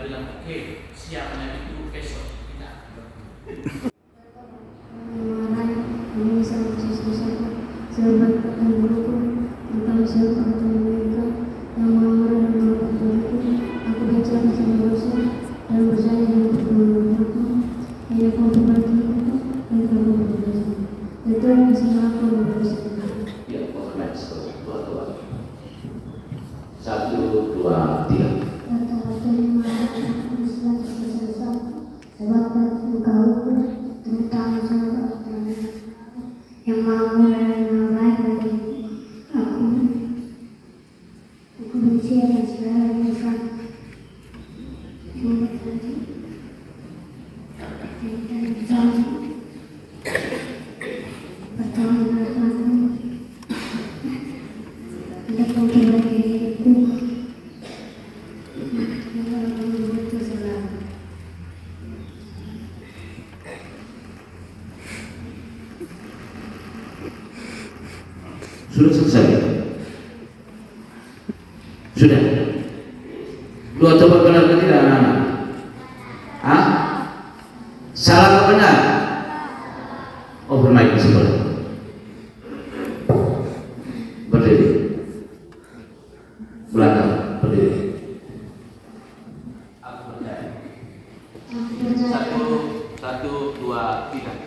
bilang oke, siapnya itu besok kita. Selamat datang buruku, tentang siapa kata mereka yang marah dan melakukan buruku. Aku bicara sama dosa dan percaya yang berburuku. Hanya kau berbagi dan kamu berdosa. Itu yang bisa aku berdosa. Ya, pokoknya dua. 1, 2, 3. Kata-kata yang marah dan Islam tersesat. Sebab engkau tentang siapa kata mereka yang mau dan baik bagi aku benci dan segala yang besar yang berarti dan besar pertolongan aku untuk memperbaiki hidupku yang membutuhkan selalu. Sudah selesai? Sudah? Dua coba benar atau tidak anak-anak? Hah? Salah atau benar? Oh, bermain di sekolah. Berdiri. Belakang, berdiri. Aku percaya. 1, 2, 3.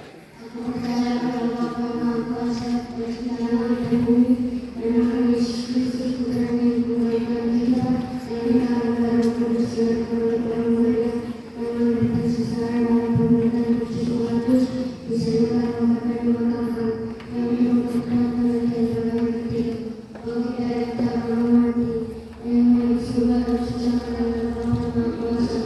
Aku percaya pada Bapa yang Maha Kuasa, Pencipta langit dan bumi, dan akan Yesus Kristus Putranya yang mengubahkan kita, yang dikawal oleh Roh Kudus dan oleh Maria, yang memberikan sengsara dalam pemerintahan Kristus Pilatus, disalibkan, memakan, dimakamkan, yang dibangkitkan pada hari yang ketiga, bangkit dari antara orang mati, yang naik ke surga bersama dengan Bapa yang Maha Kuasa,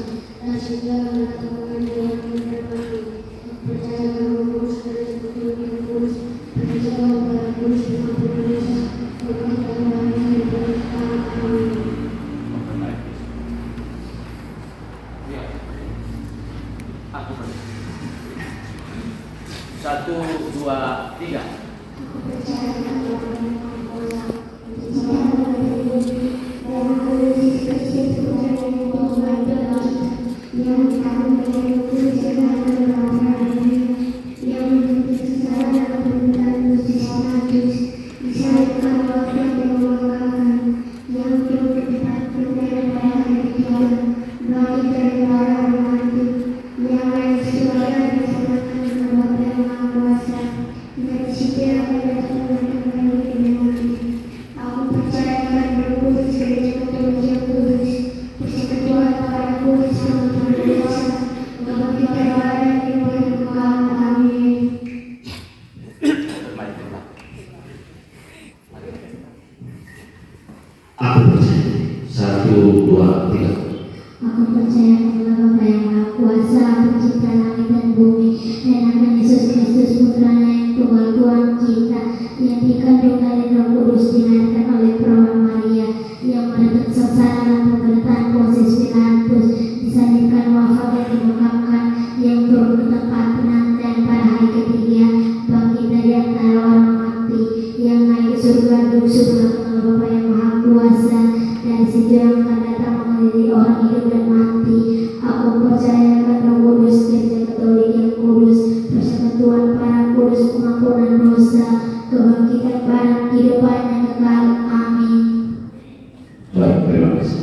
dan segala akan datang kepada yang mati. Percaya pada Roh Kudus dan Sekutu yang kudus, percaya pada Kudus yang mampu berdosa, berkat dan bahagia yang berkah. Amin. Ya. Aku percaya. 1, 2, 3. Aku percaya pada Bapa yang Maha Kuasa, Pencipta langit dan bumi, dan akan Yesus Kristus Putranya yang mengubahkan kita, yang dikawal oleh Roh Kudus dan oleh Maria, yang memberikan sengsara dalam pemerintahan Kristus Pilatus, disalibkan, memakan, dan dimakamkan, yang dibangkitkan pada hari ketiga, bangkit dari antara orang mati, yang naik ke surga bersama dengan Bapa yang Maha Kuasa, dan segala akan datang kepada yang mati. Aku percaya pada Roh Kudus, Gereja Katolik yang kudus, persekutuan para kudus yang berdosa, kebangkitan badan yang berkekal. Amin. Bermain bola. Aku percaya. 1, 2, 3. Aku percaya pada Bapa yang Maha Kuasa, Pencipta langit dan bumi, dan akan Yesus Kristus Putranya yang Tunggal Tuhan kita, yang dikandung dari Roh Kudus, dilahirkan oleh perawan Maria, yang mendapat sengsara dalam pemerintahan Pontius Pilatus, disalibkan, wafat dan dimakamkan, yang turun ke tempat penantian pada hari ketiga, bangkit dari antara orang mati, yang naik ke surga duduk sebelah kanan Bapa yang Maha Kuasa, dari situ yang akan datang mengadili orang hidup dan mati. Aku percaya pada Roh Kudus, Gereja Katolik yang kudus, persekutuan para kudus, pengampunan dosa, kebangkitan badan, kehidupan yang kekal. Amin. Baik, terima kasih.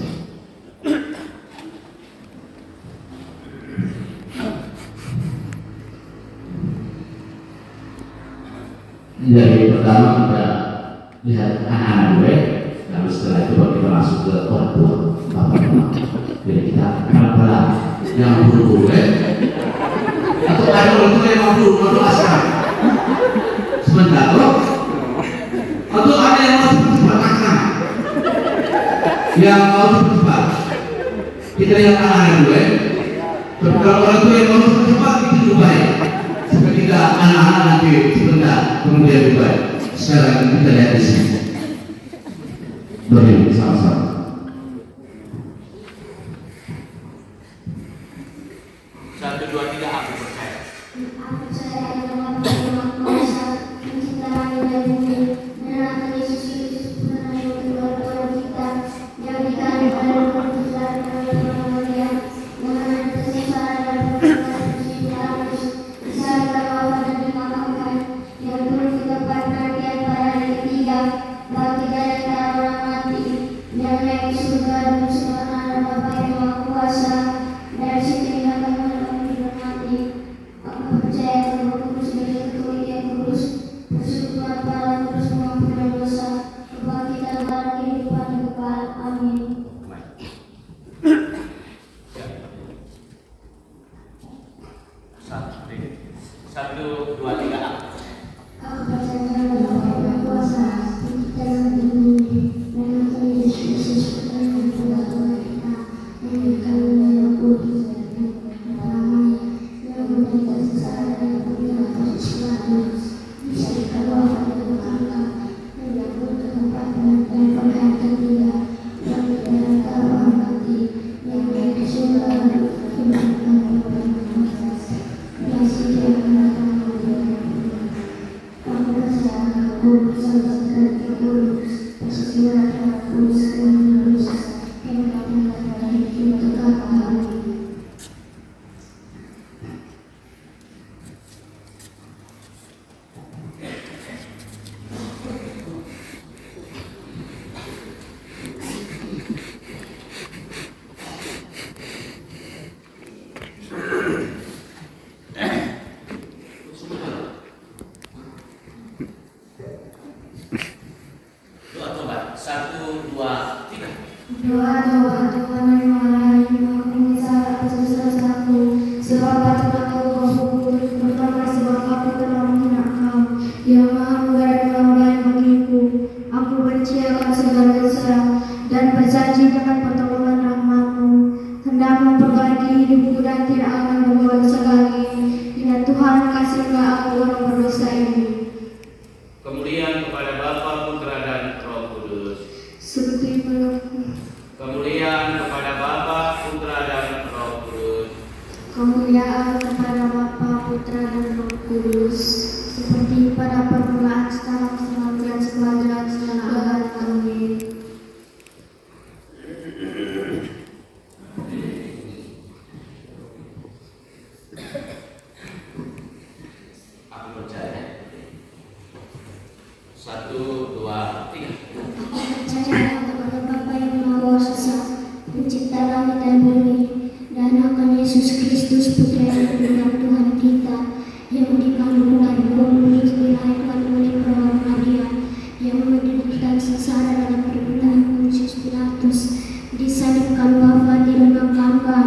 Jadi pertama kita lihat anak-anak gue, lalu setelah itu baru kita masuk ke orang tua, bapak mama. Jadi kita kenal-kenal yang guru gue, atau ada orang tua yang mau asal. Sebentar loh, atau ada yang mau cepat makan, yang mau cepat. Kita lihat anak-anak gue. Kalau orang tua yang mau cepat itu lebih baik. Ketika anak-anak nanti sebentar kemudian lebih baik. Sekarang kita lihat di sini. Berdiri sama-sama. Satu, dua, tiga. Aku percaya. Aku percaya pada Bapa yang Maha Kuasa, Pencipta langit dan bumi, dan akan Yesus Kristus Putranya yang Tunggal Tuhan kita, yang dikandung dari Roh Kudus dan oleh Maria, dua, tiga, aku. Aku percaya kepada Bapa yang kuasa, pencipta langit dan bumi, dan akan Yesus Kristus Putra yang adalah Tuhan kita, yang dikandung dalam kudus dan namanya, yang menderita sengsara dan menderita kasus Pilatus, disalibkan wafat dan bangkit, dan diangkut ke tempat penantian pada hari ketiga, dan dari antara orang mati, yang naik ke surga dan dibangkitkan kepada manusia, kasih yang akan datang kemudian. Aku percaya aku bersama sekali kudus, persekutuan dan kudus dan kudus, yang datang kepada hidup kekal. Amin. Doa tobat. 1, 2, 3. Doa Tuhan yang Maha Rahim, aku menyesal atas dosa-dosaku, sebab aku tak tahu Kau terutama sebab aku telah menghina Kau, yang Maha Murah dan Maha Baik bagiku. Aku benci akan segala dosa dan berjanji dengan pertolongan rahmat-Mu, hendak memperbaiki hidupku dan tidak akan membuat dosa lagi. Ya Tuhan, kasihlah aku orang berdosa ini. Kemuliaan kepada Bapa, Putra dan Roh Kudus. Seperti Kemuliaan kepada Bapa, Putra dan Roh Kudus. kemuliaan kepada Bapa, Putra dan Roh Kudus, seperti pada permulaan, sekarang, selalu dan selama-lamanya. Amin. Aku percaya. 1, 2, 3. Percaya kepada Bapa yang Maha Kuasa, pencipta langit dan bumi, dan akan Yesus Kristus Putra yang adalah Tuhan kita, yang dikandung dari Roh Kudus, dilahirkan oleh perawan Maria, yang menderita sengsara dalam penderitaan Pontius Pilatus, disalibkan, wafat, dibangkitkan,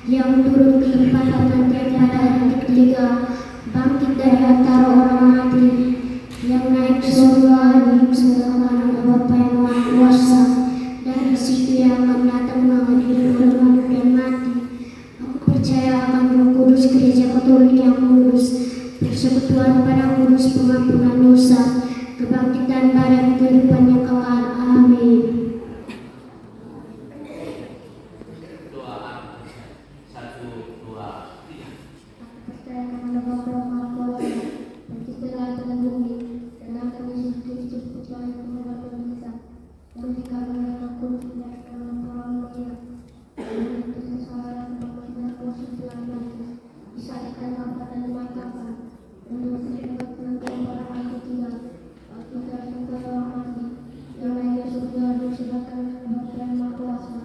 yang turun ke tempat penantian pada hari ketiga, bangkit dari antara orang mati, yang naik ke surga, duduk sebelah kanan Bapa yang Maha Kuasa, dari situ yang akan datang mengadili orang hidup dan mati. Aku percaya akan Roh Kudus, Gereja Katolik yang kudus, persekutuan pada kudus, pengampunan dosa, kebangkitan badan, kehidupan yang kekal. Amin. Doa. 1, 2, 3. Aku percaya kepada Bapa yang Maha Kuasa, pencipta langit dan bumi, dan akan Yesus Kristus Putra yang adalah Tuhan kita, yang dikandung dari Roh Kudus dan dalam perawan Maria, yang menderita sengsara dan menderita kasus Pilatus, disalibkan, wafat dan dibangkitkan, dan menderita penantian pada hari ketiga, bangkit dari antara orang mati, yang naik ke surga, duduk sebelah kanan Bapa yang Maha Kuasa,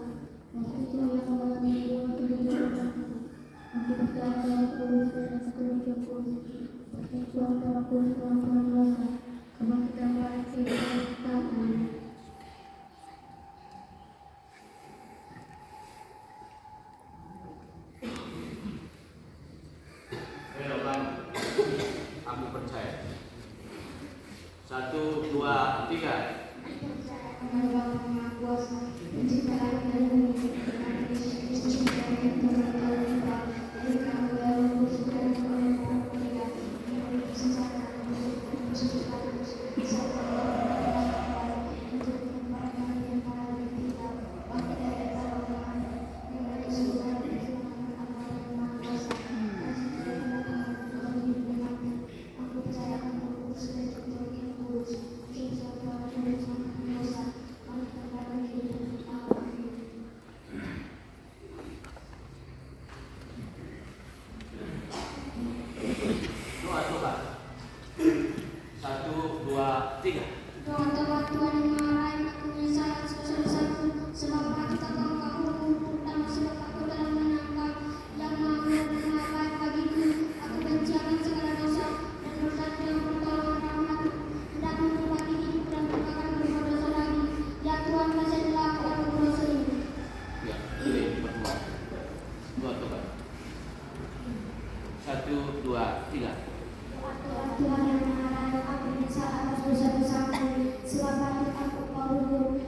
dan itu yang akan mengadili orang hidup dan mati. Aku percaya kepada Kudus dan Katolik yang kudus, persekutuan pada kudus, pengampunan dosa, kebangkitan badan, kehidupan yang kekal. Amin. Redokan. Aku percaya. 1, 2, 3. Kepada Bapa yang Maha Kuasa, pencipta langit dan bumi, dan Yesus Kristus Putra yang adalah Tuhan kita, yang dikandung dari Roh Kudus dan oleh perawan Maria, yang menderita sengsara dan menderita kasus Pilatus, disalibkan, yang turun ke tempat penantian pada hari ketiga, bangkit dari antara orang mati, yang naik ke surga, duduk sebelah kanan Bapa yang Maha Kuasa, dan setia kepada Tuhan hidup dan mati. Aku percaya akan Roh Kudus, Gereja Katolik yang kudus, persekutuan pada kudus, pengampunan dosa, kebangkitan badan, kehidupan yang kekal. Amin. Doa tobat. 1, 2, 3. Doa tobat Tuhan yang Maha Rahim, aku menyesal atas dosa-dosaku, sebab aku tak tahu Kau, terutama sebab aku telah menghina Kau, yang Maha Murah dan Maha Baik bagiku. Aku benci akan segala dosa dan berjanji dengan pertolongan rahmat-Mu, hendak memperbaiki hidup dan tidak akan berbuat dosa lagi. Ya Tuhan, kasihanilah aku orang berdosa ini. Ya, boleh berdua. Doa tobat. 1, 2, 3. Doa Tuhan yang Maha Raya, aku menyesal atas dosa-dosaku, sebab patut aku kau hukum,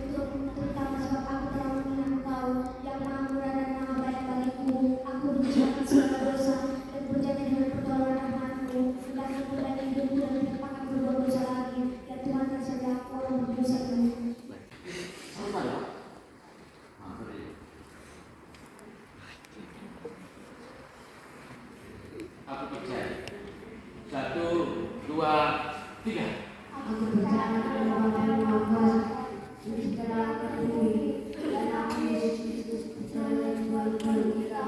terutama sebab aku telah menghina Engkau yang Maha Murah dan Maha Baik bagiku. Aku mengucapkan segala dosa dan berjanji dengan pertolongan rahmat-Mu, dan aku berani hidupku dan tidak akan berbuat dosa lagi. Ya Tuhan, yang saja aku berdosa ini. Aku percaya. 1, 2, 3. Aku percaya kepada Bapa yang Maha Kuasa, Pencipta langit dan bumi, dan aku Yesus Kristus, Putra dan Tuhan kita,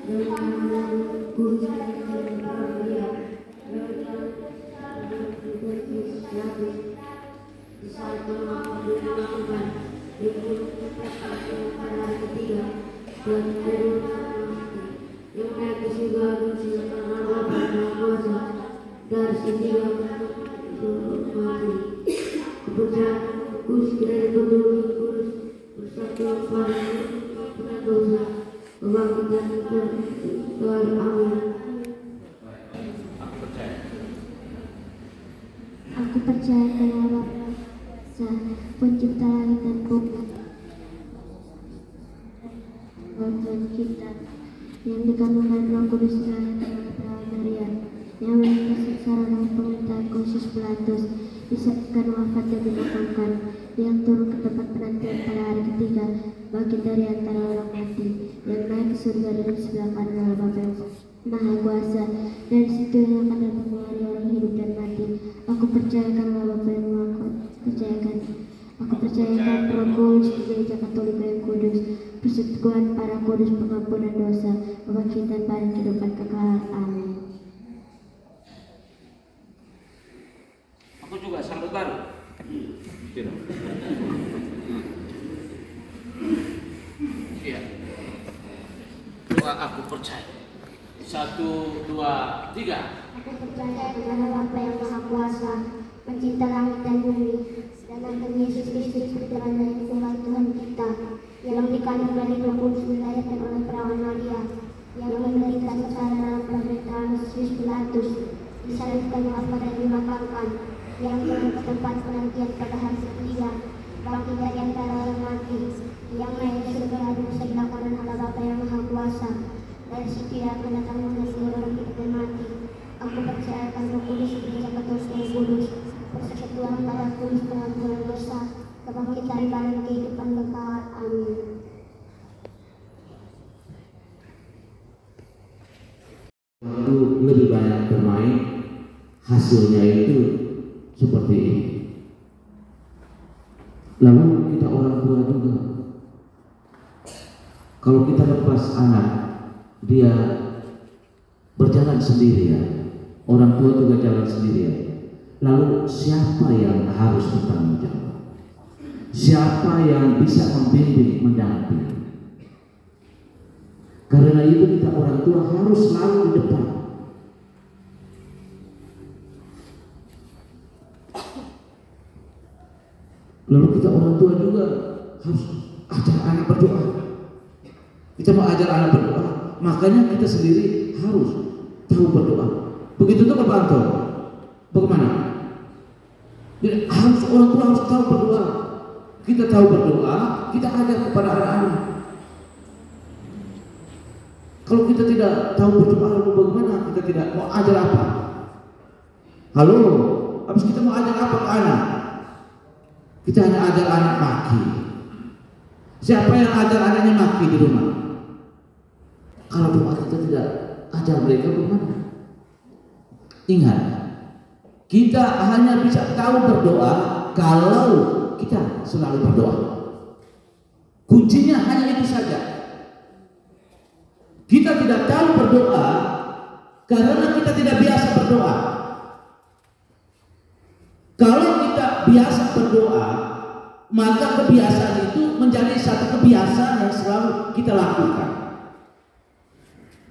yang telah mengandung kudus dan terlebih Dia, yang telah berkudus nabi, di saat mengaku dilakukan, diperlukan pada hari ketiga, dan diturunkan mati, yang naik ke surga dan silakan Bapa yang Maha Kuasa, dari sisi yang mati. Kepercayaan kudus dari penduduk kudus bersatu pada dosa kebangkitan Tuhan. Amin. Aku percaya. Aku percaya kepada Bapa, Pencipta langit dan bumi, Tuhan kita, yang dikandungkan Roh Kudus dari perawan Maria, yang menikah secara dengan pemerintahan Pontius Pilatus, disebabkan wafat dan dimakamkan, yang turun ke tempat penantian pada hari ketiga, bangkit dari antara orang mati, yang naik ke surga dari sebelah kanan Allah Bapa yang Maha Kuasa, dari situ yang akan datang menguari orang hidup dan mati. Aku percayakan Allah Bapa yang Maha percayakan. Aku percayakan Roh Kudus, Gereja Katolik yang kudus, persekutuan para kudus, pengampunan dosa, kebangkitan pada kehidupan kekal. Amin. Aku juga sambut baru. Tidak. Iya. Doa aku percaya. 1, 2, 3. Aku percaya kepada Bapa yang Maha Kuasa, Pencipta langit dan bumi, dan Tuhan Yesus Kristus, Putra dan Tuhan kita, yang dikandung dari Roh Kudus, dilahirkan oleh perawan Maria, yang menderita secara dalam pemerintahan Pontius Pilatus, disalibkan, wafat dan dimakamkan, yang turun ke tempat penantian pada hari ketiga, bangkit dari antara orang mati, yang naik ke surga di sebelah kanan Allah Bapa yang Maha Kuasa, dari situ ia akan datang menguji orang hidup dan mati. Aku percayakan Roh Kudus, Gereja Katolik yang kudus, persekutuan para kudus, pengampunan dosa, kebangkitan pada kehidupan kekal. Amin. Lalu lebih banyak bermain, hasilnya itu seperti ini. Lalu kita orang tua juga, kalau kita lepas anak, dia berjalan sendirian, orang tua juga jalan sendirian. Lalu siapa yang harus bertanggung jawab? Siapa yang bisa membimbing, mendampingi? Karena itu kita orang tua harus selalu di depan. Lalu kita orang tua juga harus ajar anak berdoa. Kita mau ajar anak berdoa, makanya kita sendiri harus tahu berdoa. Begitu juga Pak Anton. Bagaimana? Jadi harus orang tua harus tahu berdoa. Kita tahu berdoa, kita ajar kepada anak-anak. Kalau kita tidak tahu berdoa, lalu bagaimana? Kita tidak mau ajar apa? Halo, habis kita mau ajar apa ke anak? Kita hanya ajar anak maki. Siapa yang ajar anaknya maki di rumah? Kalau doa kita tidak ajar mereka, bagaimana? Ingat, kita hanya bisa tahu berdoa kalau kita selalu berdoa. Kuncinya hanya itu saja. Kita tidak tahu berdoa karena kita tidak biasa berdoa. Kalau kita biasa berdoa, maka kebiasaan itu menjadi satu kebiasaan yang selalu kita lakukan.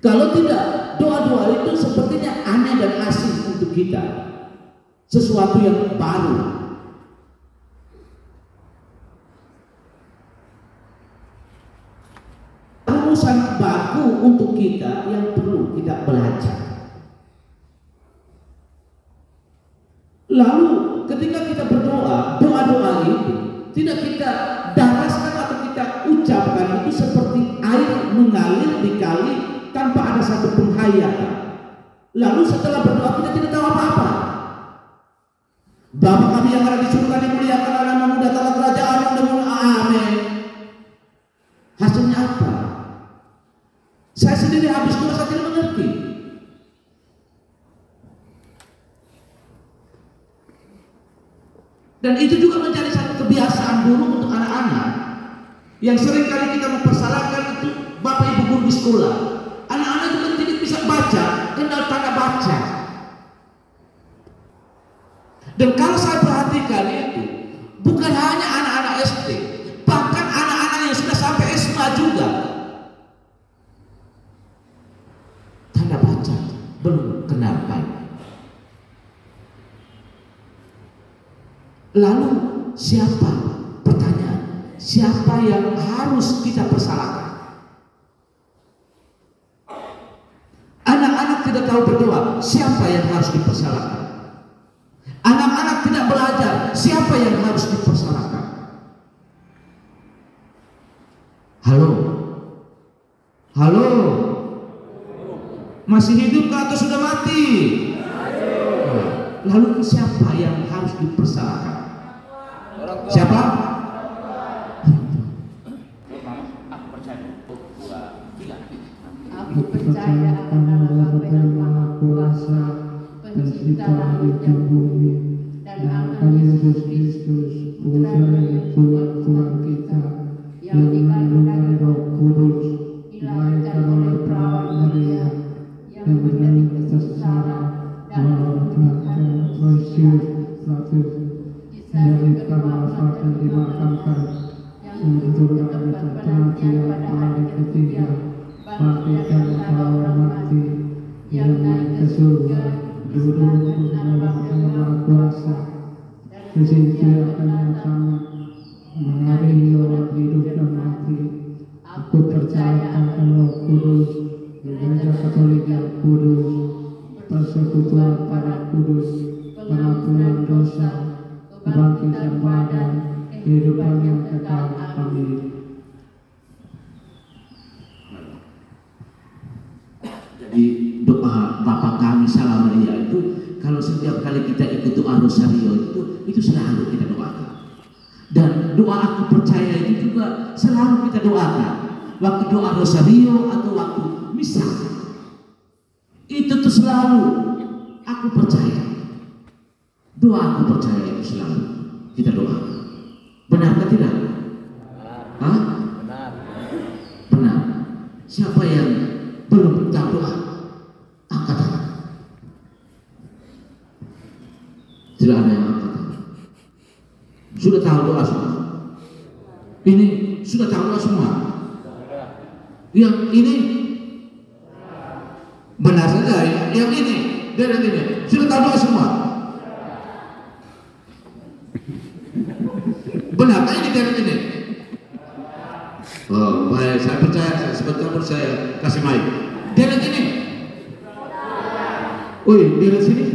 Kalau tidak, doa-doa itu sepertinya aneh dan asing untuk kita, sesuatu yang baru. Sangat baku untuk kita yang perlu kita belajar. Lalu ketika kita berdoa, doa-doa itu tidak kita daraskan atau kita ucapkan itu seperti air mengalir di kali tanpa ada satu penghayatan. Lalu setelah berdoa kita tidak tahu apa-apa. Bapa kami yang ada di surga, dimuliakan namamu, datanglah kerajaanmu, amin. Hasilnya apa? Saya sendiri habis doa saya tidak mengerti. Dan itu juga menjadi satu kebiasaan buruk untuk anak-anak yang seringkali kita mempersalahkan itu bapak ibu guru di sekolah. Anak-anak juga tidak bisa baca, kenal tanda baca. Dan kalau saya perhatikan itu bukan hanya anak-anak SD, bahkan anak-anak yang sudah sampai SMA juga tanda baca belum kenal baik. Lalu siapa? Pertanyaan, siapa yang harus kita persalahkan? Anak-anak tidak tahu berdoa, siapa yang harus dipersalahkan? Anak-anak tidak belajar, siapa yang harus dipersalahkan? Halo? Halo? Masih hidup atau sudah mati? Lalu siapa yang harus dipersalahkan? Siapa? Aku percaya akan Allah yang Maha Kuasa, Pencipta langit dan bumi, dan akan Yesus Kristus, Putra dan Tuhan kita, yang dikandung Roh Kudus, dilahirkan oleh perawan Maria, yang menderita sengsara dan mengangkat Yesus Kristus, dilahirkan wafat dan dimakamkan, yang turun ke tempat penantian pada hari ketiga, bangkitkan dari mati, yang naik ke surga, duduk bersama Yang Maha Kuasa, di situ akan yang sama, mengadili orang hidup dan mati. Aku percaya akan Roh Kudus, Gereja Katolik yang kudus, persekutuan para kudus, pengampunan dosa, kebangkitan badan, kehidupan yang kekal. Amin. Jadi doa Bapa kami Salam Maria itu kalau setiap kali kita ikut doa rosario itu selalu kita doakan. Dan doa aku percaya itu juga selalu kita doakan. Waktu doa rosario atau waktu misa itu tuh selalu aku percaya. Doa aku percaya itu selalu kita doakan. Benar atau tidak? Hah? Benar. Siapa yang belum tahu doa? Angkat tangan. Tidak ada yang angkat tangan. Sudah tahu doa semua? Ini sudah tahu doa semua? Yang ini benar saja. Yang ini dan ini sudah tahu doa semua? Benarkah ini dan ini? Oh, baik, saya percaya. Sebentar saya kasih mic. Deret ini? Woi, deret sini?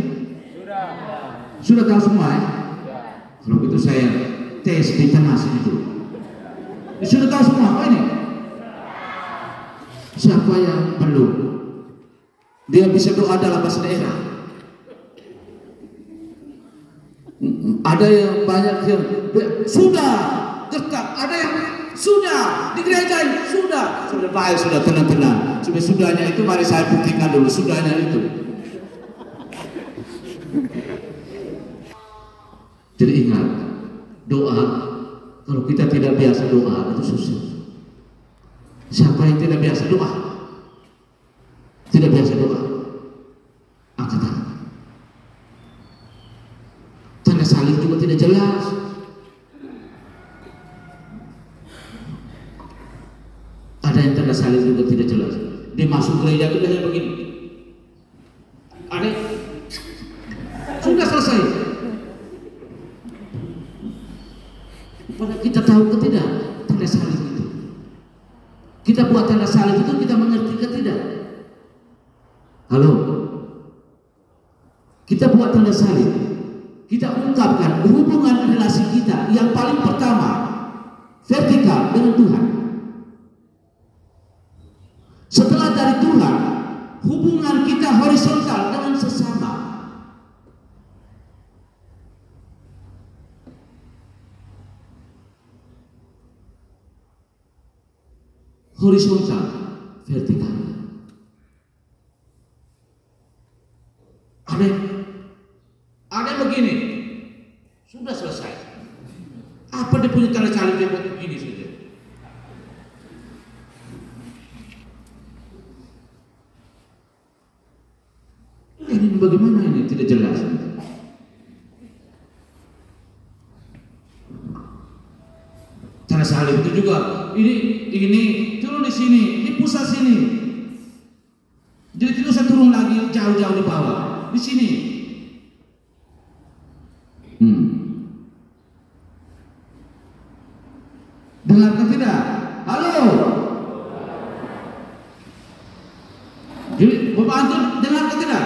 Sudah tahu semua ya? Kalau gitu saya tes di tengah sini dulu. Sudah tahu semua apa ini? Siapa yang belum? Dia bisa doa dalam bahasa daerah. Ada yang banyak yang sudah dekat, ada yang sudah di gereja sudah baik, sudah tenang. Sudahnya itu mari saya buktikan dulu sudahnya itu. Jadi ingat, doa kalau kita tidak biasa doa itu susah. Siapa yang tidak biasa doa? Tidak biasa doa. Angkat tangan. Tanda salib juga tidak jelas. Ada yang tanda salib juga tidak jelas. Dia masuk gereja itu hanya begini. Ada sudah selesai. Padahal kita tahu ke tidak tanda salib itu. Kita buat tanda salib itu kita mengerti ke tidak? Halo. Kita buat tanda salib. kita ungkapkan hubungan relasi kita yang paling pertama vertikal dengan Tuhan. Setelah dari Tuhan, hubungan kita horizontal dengan sesama. Horizontal, vertikal. Ada begini, sudah selesai. Apa dia punya tali salib dia buat begini saja? Ini bagaimana ini tidak jelas? Tali salib itu juga ini turun di sini, di pusat sini. Jadi tidak usah turun lagi jauh-jauh di bawah, di sini. Dengarkan tidak? Halo. Jadi Bapak Anton dengarkan tidak?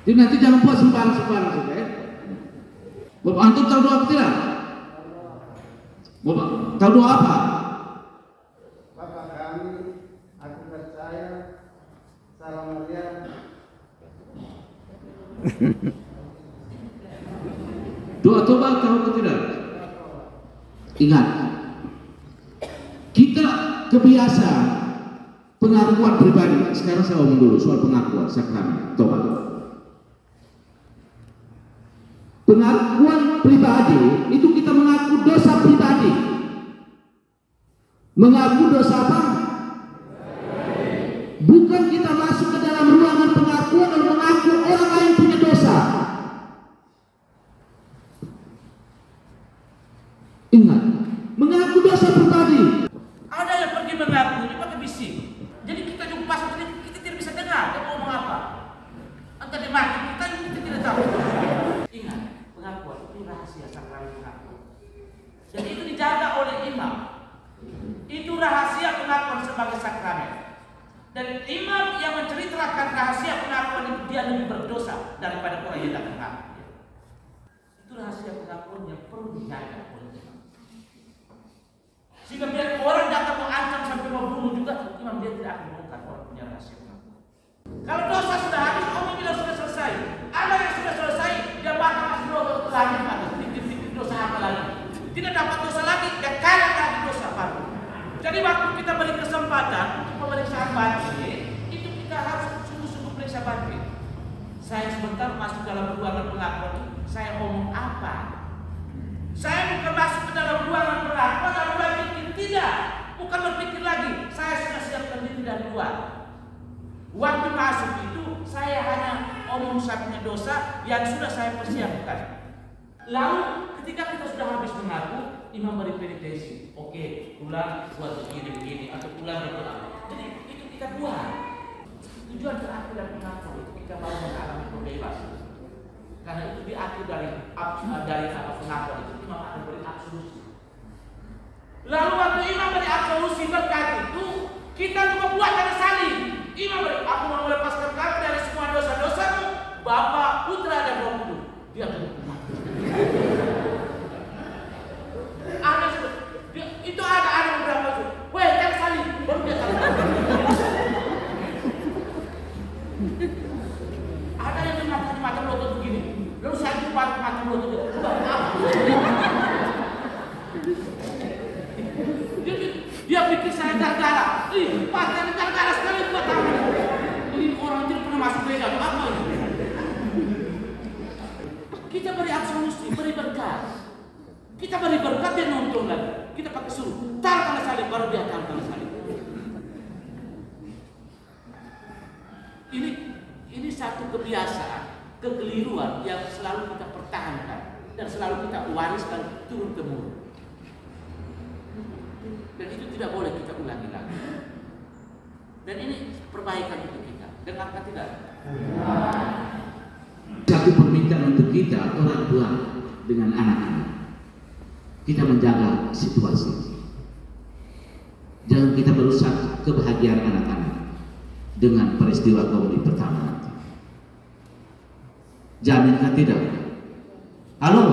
Jadi nanti jangan buat sembarang-sembarang saja ya. Bapak Anton tahu doa apa tidak? Bapak tahu doa apa? Bapa kami, aku percaya, salam Maria. Doa tobat tahu atau tidak? Ingat, kita kebiasaan pengakuan pribadi. Sekarang saya ngomong dulu soal pengakuan sakramen tobat. Pengakuan pribadi itu kita mengaku dosa pribadi. Mengaku dosa apa? Bukan kita masuk ke dalam ruangan pengakuan dan mengaku orang lain punya dosa. Ingat, mengaku dosa pribadi. Ada yang pergi mengaku ini pakai bisik. Jadi kita jumpa pastor kita tidak bisa dengar dia mau ngomong apa. Entah dia mati kita tidak tahu. Ingat, pengakuan itu rahasia sakramen pengakuan. Jadi itu dijaga oleh imam. Itu rahasia pengakuan sebagai sakramen. Dan imam yang menceritakan rahasia pengakuan itu dia lebih berdosa daripada orang yang datang mengaku. Itu rahasia pengakuan yang perlu dijaga oleh imam. Sehingga biar orang datang mengancam sampai mau bunuh juga, imam dia tidak akan membongkar orang punya rahasia pengakuan. Kalau dosa sudah habis, Allah bilang sudah selesai. Ada yang sudah selesai, dia bakal masih lagi ada sedikit-sedikit dosa apa lagi. Tidak dapat dosa lagi, dia kaya lagi dosa baru. Jadi waktu kita beri kesempatan untuk pemeriksaan batin, itu kita harus sungguh-sungguh periksa batin. Saya sebentar masuk dalam ruangan pengakuan, saya ngomong apa? Saya bukan masuk ke dalam ruangan pengakuan lalu berpikir, tidak. Bukan berpikir lagi, saya sudah siapkan diri dari luar. Waktu masuk itu saya hanya omong satunya dosa yang sudah saya persiapkan. Lalu ketika kita sudah habis mengaku, imam beri penitesi. Oke, pulang buat begini atau pulang berdoa. Jadi itu kita buat. Tujuan terakhir dari mengaku itu kita mau mengalami pembebasan. Karena itu diatur dari pengakuan itu imam akan beri absolusi. Lalu waktu imam beri absolusi berkat itu kita juga buat tanda salib. Imam beri, aku mau melepaskan kamu dari semua dosa-dosamu, Bapa, Putra dan Roh Kudus. Dia berhukum. Itu ada beberapa itu. Weh, tanda salib, baru dia salib. Ada yang mengatakan mata melotot begini. Lalu saya lupa mata melotot itu. Dia pikir saya gara-gara. Patah gara-gara sekali buat tahu. Ini orang tidak pernah masuk gereja atau apa ini? Kita beri absolusi, beri berkat. Kita beri berkat dia nonton lagi. Kita pakai suruh. Taruh tanda salib baru dia taruh tanda salib. Ini satu kebiasaan, kekeliruan yang selalu kita pertahankan dan selalu kita wariskan turun temurun. Dan itu tidak boleh kita ulangi lagi. Dan ini perbaikan untuk kita. Dengarkan tidak? Satu permintaan untuk kita orang tua dengan anak-anak. Kita menjaga situasi. Jangan kita merusak kebahagiaan anak-anak dengan peristiwa komuni pertama nanti. Jaminkah tidak? Halo?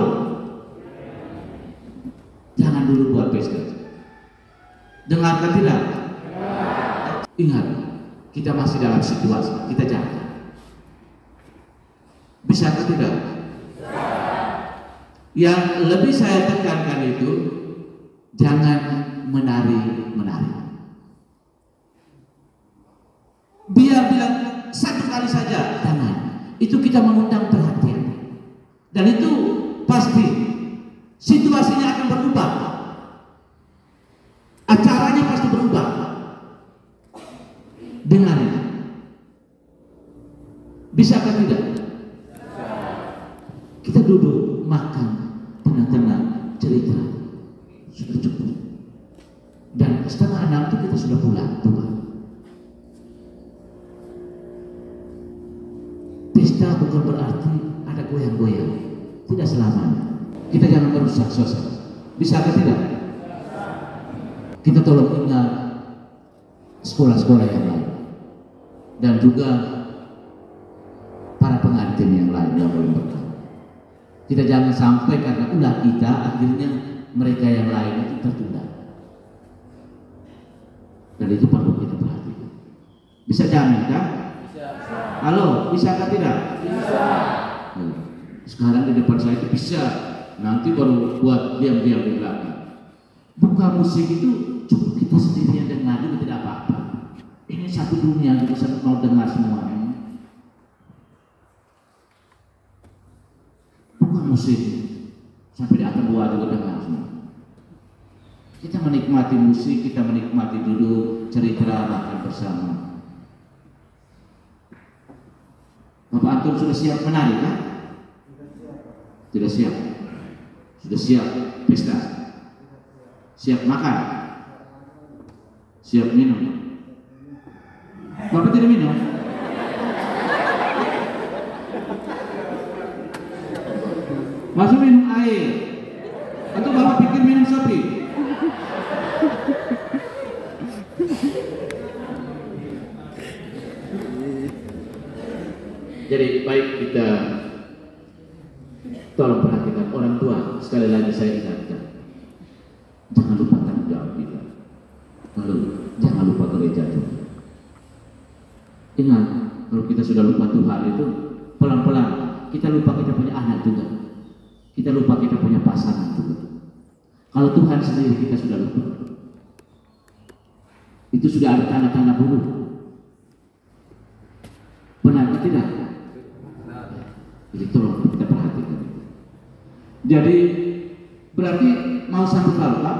Jangan dulu buat pesta. Dengarkan tidak? Ingat, kita masih dalam situasi, kita jangan. Bisa atau tidak? Yang lebih saya tekankan itu, jangan menari-menari. Biar bilang satu kali saja, jangan. Itu kita mengundang perhatian. Dan itu pasti situasinya akan berubah. Acaranya pasti berubah. Dengar ini. Bisa atau tidak? Kita duduk makan tenang-tenang, cerita sudah cukup. Dan 5:30 itu kita sudah pulang. Pesta bukan berarti ada goyang-goyang. Tidak selamanya. Kita jangan merusak suasana. Bisa atau tidak? Kita tolong ingat sekolah-sekolah yang lain dan juga para pengantin yang lain yang belum berkah. Kita jangan sampai karena ulah kita akhirnya mereka yang lain itu tertunda. Dan itu perlu kita perhatikan. Bisa jamin kan? Halo, bisa atau tidak? Bisa. Sekarang di depan saya itu bisa. Nanti baru buat diam-diam di belakang. Buka musik itu cukup kita sendirian dengar juga tidak apa-apa. Ini satu dunia kita sangat mau dengar semuanya. Buka musik sampai di atas buah juga dengar semua. Kita menikmati musik, kita menikmati duduk cerita makan bersama. Bapak Anton sudah siap menari kan? Tidak siap. Sudah siap pesta. Siap makan. Siap minum. Bapak tidak minum? Masuk minum air. Atau Bapak pikir minum sapi? Jadi baik kita tolong perhatikan orang tua. Sekali lagi saya ingatkan, jangan lupa tanggung jawab kita. Lalu jangan lupa gereja Tuhan. Ingat, kalau kita sudah lupa Tuhan itu pelan-pelan kita lupa kita punya anak juga. Kita lupa kita punya pasangan juga. Kalau Tuhan sendiri kita sudah lupa. Itu sudah ada tanda-tanda buruk. Benar atau tidak? Jadi tolong kita perhatikan. Jadi berarti mau sambut baru Pak?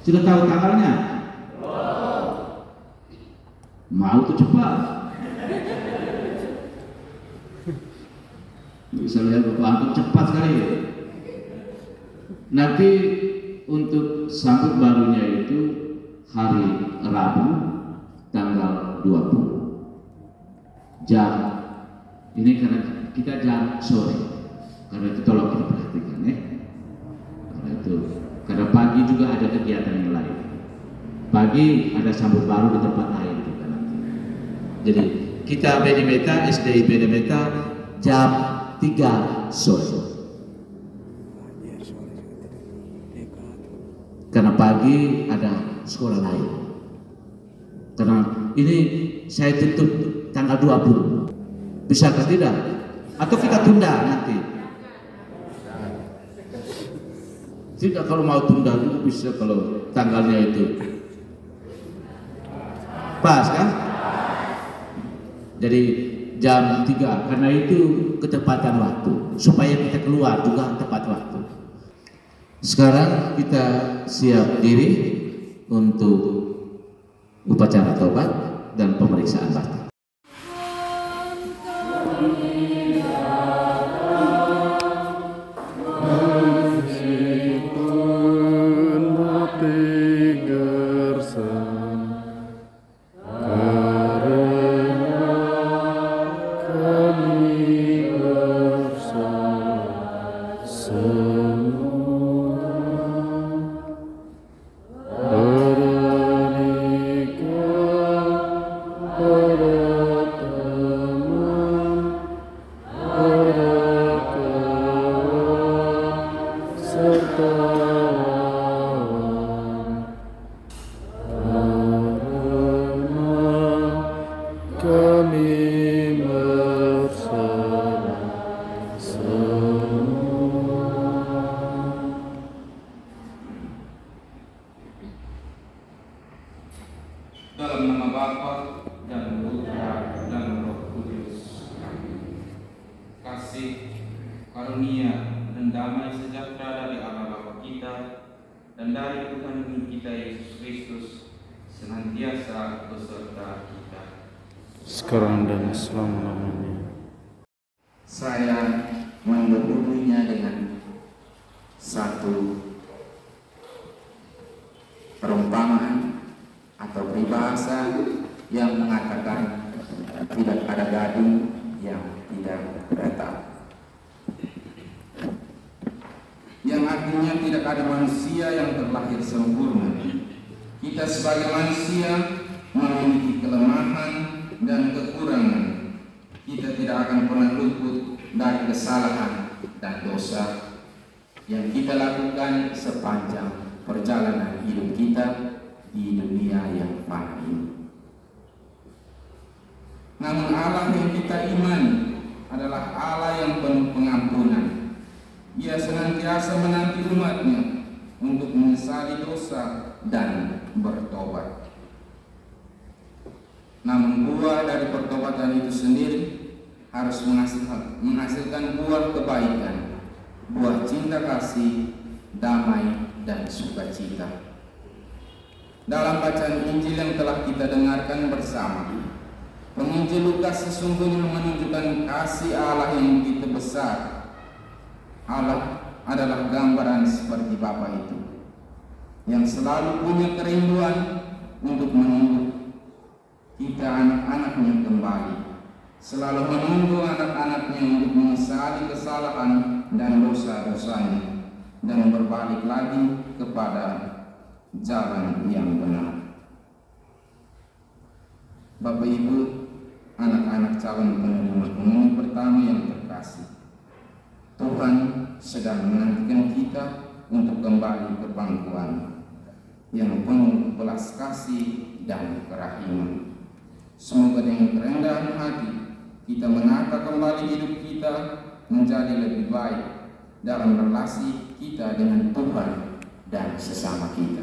Sudah tahu tanggalnya? Mau tuh cepat. Bisa lihat Bapak Anton cepat sekali. Nanti untuk sambut barunya itu hari Rabu tanggal 20 jam. Ini karena kita jam sore. Karena itu tolong kita perhatikan ya. Karena itu karena pagi juga ada kegiatan yang lain. Pagi ada sambut baru di tempat lain kita nanti. Jadi kita Bedimeta SDI Bedimeta jam 3 sore. Karena pagi ada sekolah lain. Karena ini saya tutup tanggal 20. Bisa atau tidak? Atau kita tunda nanti? Tidak, kalau mau tunda juga bisa kalau tanggalnya itu pas kan? Jadi jam 3 karena itu ketepatan waktu supaya kita keluar juga tepat waktu. Sekarang kita siap diri untuk upacara tobat dan pemeriksaan batin. kasih, karunia, dan damai sejahtera dari Allah Bapa kita dan dari Tuhan kita Yesus Kristus senantiasa beserta kita. Sekarang dan selama-lamanya. Saya mendahulunya dengan satu perumpamaan atau peribahasa yang mengatakan tidak ada gading yang tidak retak, yang artinya tidak ada manusia yang terlahir sempurna. Kita sebagai manusia memiliki kelemahan dan kekurangan. Kita tidak akan pernah luput dari kesalahan dan dosa yang kita lakukan sepanjang perjalanan hidup kita di dunia yang fana ini. Namun Allah yang kita imani adalah Allah yang penuh pengampunan. Ia senantiasa menanti umatnya untuk menyesali dosa dan bertobat. Namun buah dari pertobatan itu sendiri harus menghasilkan buah kebaikan, buah cinta kasih, damai, dan sukacita. Dalam bacaan Injil yang telah kita dengarkan bersama, penginjil Lukas sesungguhnya menunjukkan kasih Allah yang begitu besar. Allah adalah gambaran seperti Bapa itu, yang selalu punya kerinduan untuk menunggu kita anak-anaknya kembali, selalu menunggu anak-anaknya untuk menyesali kesalahan dan dosa-dosanya dan berbalik lagi kepada jalan yang benar. Bapak Ibu, anak-anak calon penerima pengumuman pertama yang terkasih, Tuhan sedang menantikan kita untuk kembali ke pangkuan yang penuh belas kasih dan kerahiman. Semoga dengan kerendahan hati kita menata kembali hidup kita menjadi lebih baik dalam relasi kita dengan Tuhan dan sesama kita.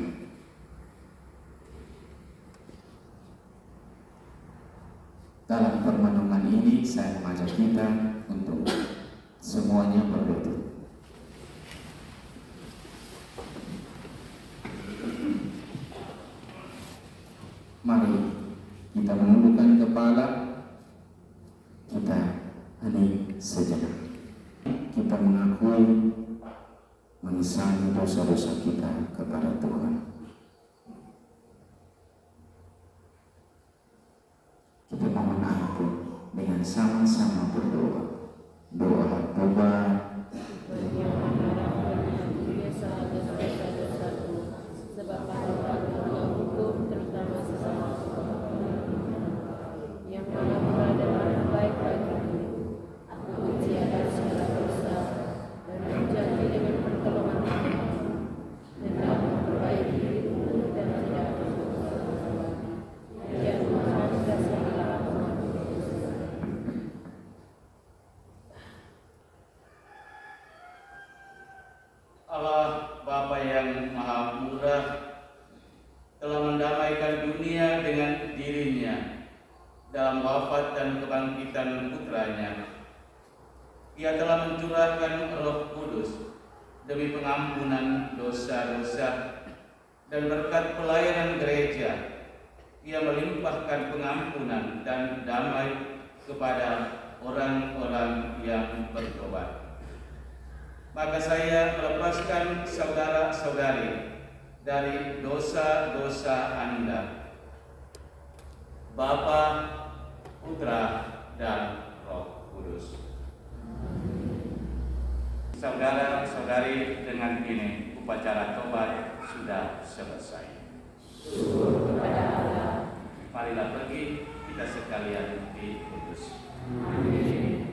Dalam permenungan ini saya mengajak kita untuk semuanya berlutut. Mari kita menundukkan kepala, kita hening sejenak. Kita mengakui, menyesali dosa-dosa kita kepada Tuhan. Kita mohon ampun dengan sama-sama berdoa. Doa tobat. Sebab pada hukum terutama sesama yang mana adalah yang baik bagiku. Aku tiada segala dosa dan berjanji dengan pertolongan Allah dan aku memperbaiki diriku dan tidak berdosa. Ya Tuhan, kasihilah aku. Allah Bapa yang Maha Murah telah mendamaikan dunia dengan dirinya dalam wafat dan kebangkitan putranya. Ia telah mencurahkan Roh Kudus demi pengampunan dosa-dosa dan berkat pelayanan gereja. Ia melimpahkan pengampunan dan damai kepada orang-orang yang bertobat. Maka saya melepaskan saudara-saudari dari dosa-dosa Anda. Bapa, Putra, dan Roh Kudus. Saudara-saudari, dengan ini upacara tobat sudah selesai. Marilah pergi kita sekalian diutus. Amin.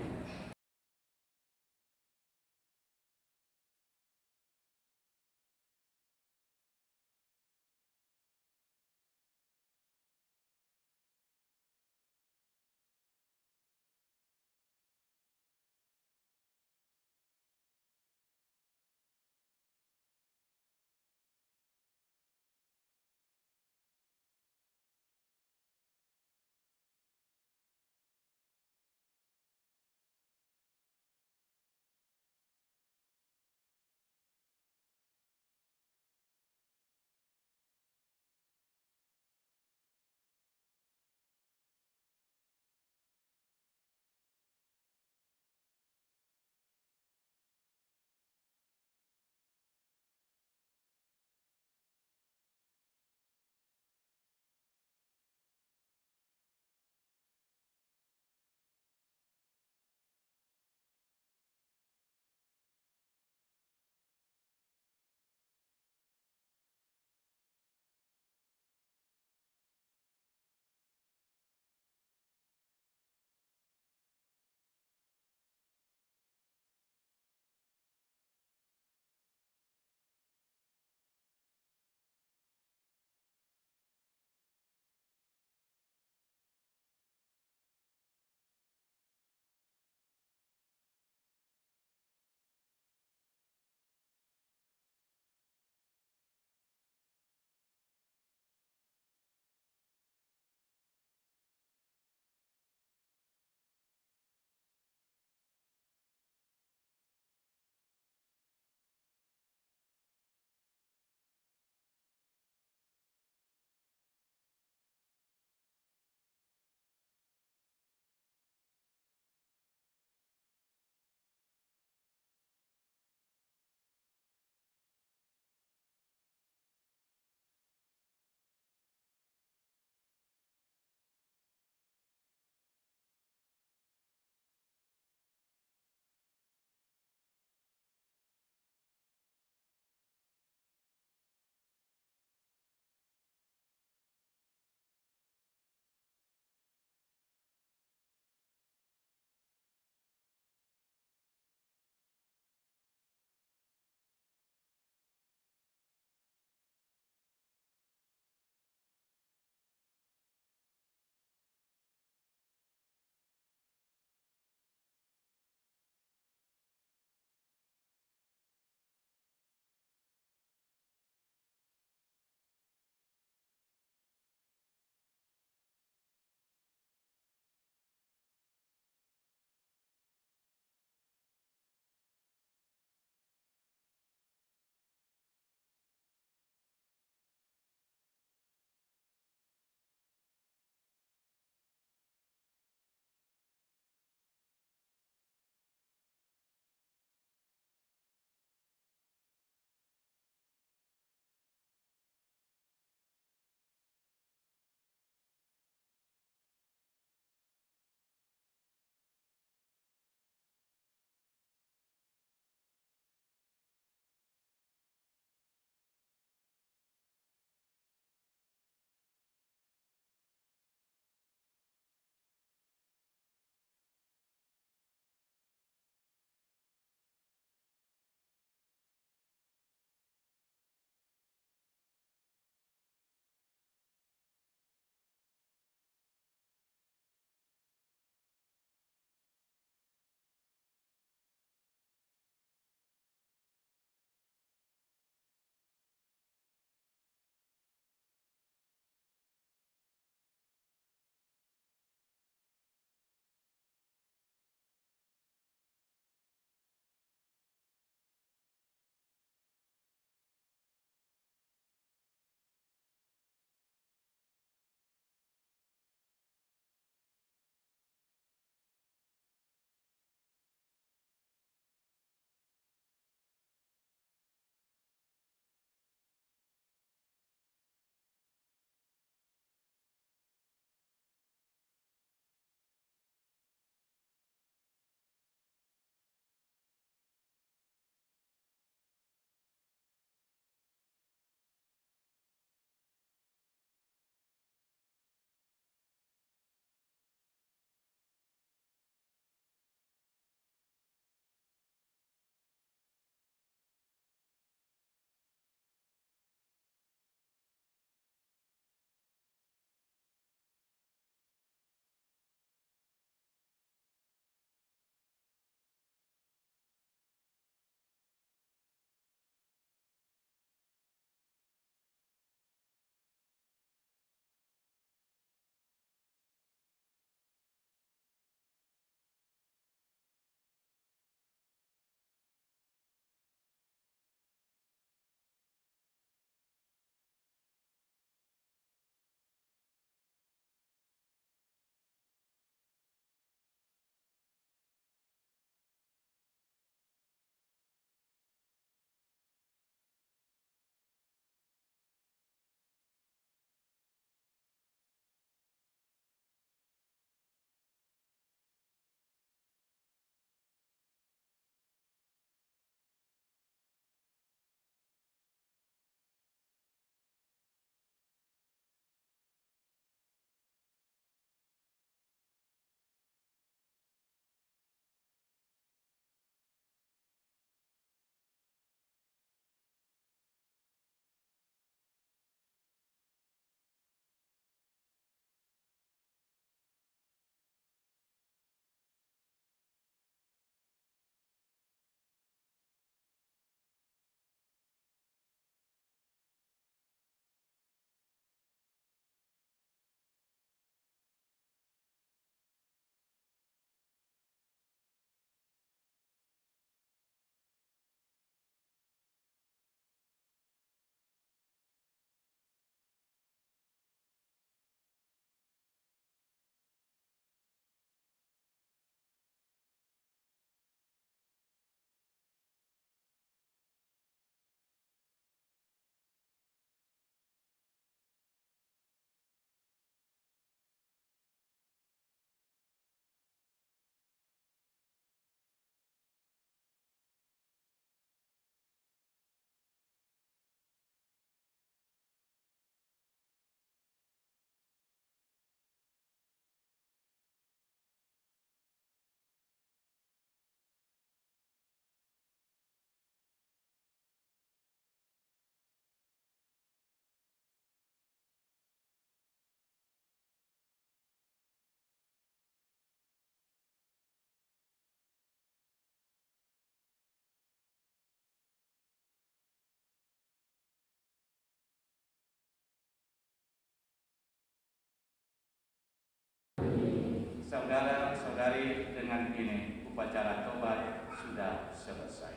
Saudara-saudari, dengan ini upacara tobat sudah selesai.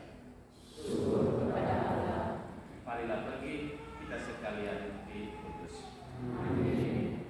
Marilah pergi kita sekalian diutus. Amin.